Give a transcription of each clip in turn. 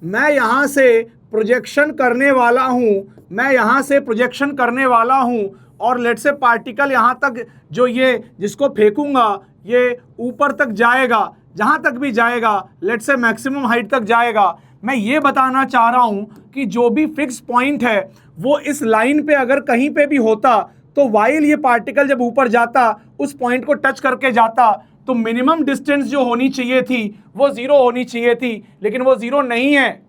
मैं यहां से प्रोजेक्शन करने वाला हूं, मैं यहां से प्रोजेक्शन करने वाला हूं और लेट से पार्टिकल यहां तक जो ये जिसको फेंकूंगा ये ऊपर तक जाएगा, जहां तक भी जाएगा लेट से मैक्सिमम हाइट तक जाएगा। मैं ये बताना चाह रहा हूं कि जो भी फिक्स पॉइंट है वो इस लाइन पे अगर कहीं पे भी होता तो वाइल ये पार्टिकल जब ऊपर जाता उस पॉइंट को टच करके जाता तो मिनिमम डिस्टेंस जो होनी चाहिए थी वो 0 होनी चाहिए थी, लेकिन वो 0 नहीं है।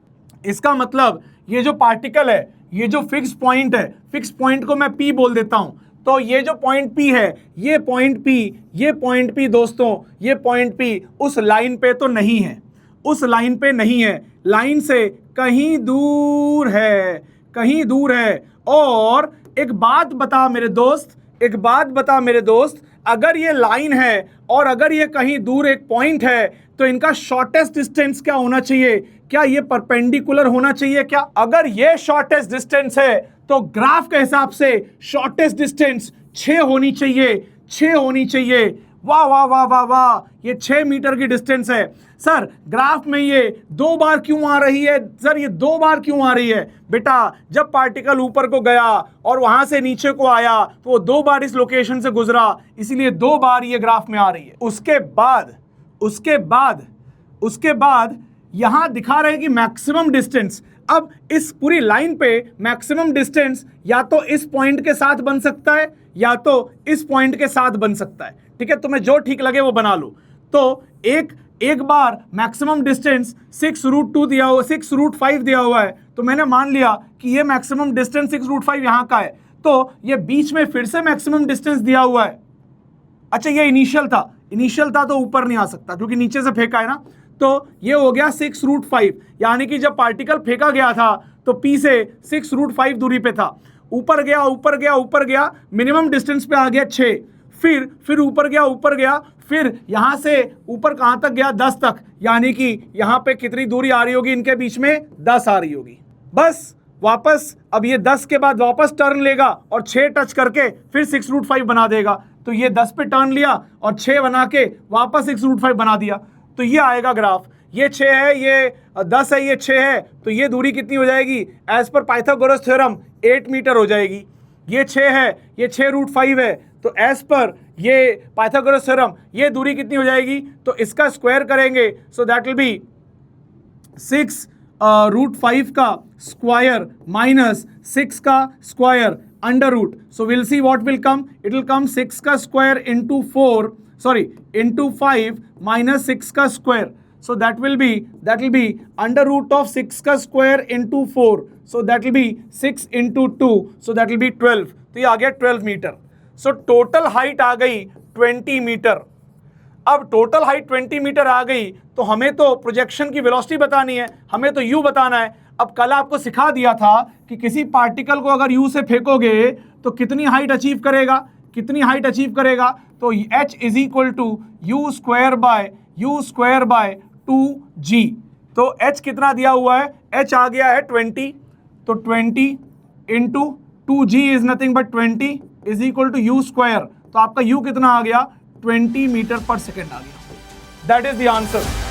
इसका मतलब ये जो पार्टिकल है, ये जो फिक्स पॉइंट है, फिक्स पॉइंट को मैं P बोल देता हूं। तो ये जो पॉइंट P है, ये पॉइंट P, ये पॉइंट P दोस्तों, ये पॉइंट P उस लाइन पे तो नहीं है, उस लाइन पे नहीं है, लाइन से कहीं दूर है, कहीं दूर है। और एक बात बता मेरे दोस्त, एक बात बता मेरे दोस्त, अगर ये लाइन है और अगर ये कहीं दूर एक पॉइंट है तो इनका शॉर्टेस्ट डिस्टेंस क्या होना चाहिए? क्या ये परपेंडिकुलर होना चाहिए क्या? अगर ये शॉर्टेस्ट डिस्टेंस है तो ग्राफ के हिसाब से शॉर्टेस्ट डिस्टेंस 6 होनी चाहिए, 6 होनी चाहिए। वाह वाह वाह वाह वाह, ये 6 मीटर की डिस्टेंस है। सर ग्राफ में ये 2 बार क्यों आ रही है? सर ये 2 बार क्यों आ रही है? बेटा जब पार्टिकल ऊपर को गया और वहां से नीचे को आया तो वो 2 बार इस लोकेशन से गुजरा, इसीलिए 2 बार ये ग्राफ में आ रही है। उसके बाद यहां दिखा रहे हैं कि मैक्सिमम डिस्टेंस। अब इस पूरी लाइन पे मैक्सिमम डिस्टेंस या तो इस पॉइंट के साथ बन सकता है या तो इस पॉइंट के साथ बन सकता है, ठीक है? तुम्हें जो ठीक लगे वो बना लो। तो एक बार मैक्सिमम डिस्टेंस 6√2 दिया हुआ, 6√5 दिया हुआ है, तो मैंने मान लिया कि ये मैक्सिमम डिस्टेंस 6√5 यहां का है, तो ये बीच में फिर से मैक्सिमम डिस्टेंस दिया हुआ है। अच्छा ये इनिशियल था तो ऊपर नहीं आ सकता क्योंकि नीचे से फेंका है ना, तो ये हो गया 6√5, यानी कि जब पार्टिकल फेंका गया था तो P से 6√5 दूरी पे था, ऊपर गया, मिनिमम डिस्टेंस पे आ गया 6, फिर ऊपर गया, फिर यहां से ऊपर कहां तक गया? 10 तक, यानी कि यहां पे कितनी दूरी आ रही होगी इनके बीच में? 10 आ रही होगी। बस वापस अब ये 10 के बाद वापस टर्न लेगा और 6 टच करके फिर 6√5 बना देगा। तो ये 10 पे टर्न लिया और 6 बना के वापस 6√5 बना दिया, तो ये आएगा ग्राफ। ये 6 है, ये 10 है, ये 6 है, तो ये दूरी कितनी हो जाएगी? As per Pythagoras theorem 8 metre हो जाएगी। ये 6 है, ये 6√5 है, तो एज पर ये पाइथागोरस थ्योरम ये दूरी कितनी हो जाएगी? तो इसका स्क्वायर करेंगे, सो दैट विल बी 6√5 का स्क्वायर माइनस 6 का square under root. So will see what will come, it will come 6 का स्क्वायर इंटू 5 minus 6 का square, so that will be under root of 6 का square into 4, so that will be 6 into 2, so that will be 12। तो ये आ गया 12 metre. So total height आ गई 20 metre. अब total height 20 metre आ गई तो हमें तो प्रोजेक्शन की वेलोसिटी बतानी है, हमें तो u बताना है। अब कल आपको सिखा दिया था कि किसी पार्टिकल को अगर u से फेंकोगे तो कितनी हाइट अचीव करेगा, तो h is equal to U square by 2g। तो h कितना दिया हुआ है? h आ गया है 20, तो 20 into 2g is nothing but 20 is equal to U square. तो आपका u कितना आ गया? 20 मीटर पर सेकेंड आ गया। That is the answer.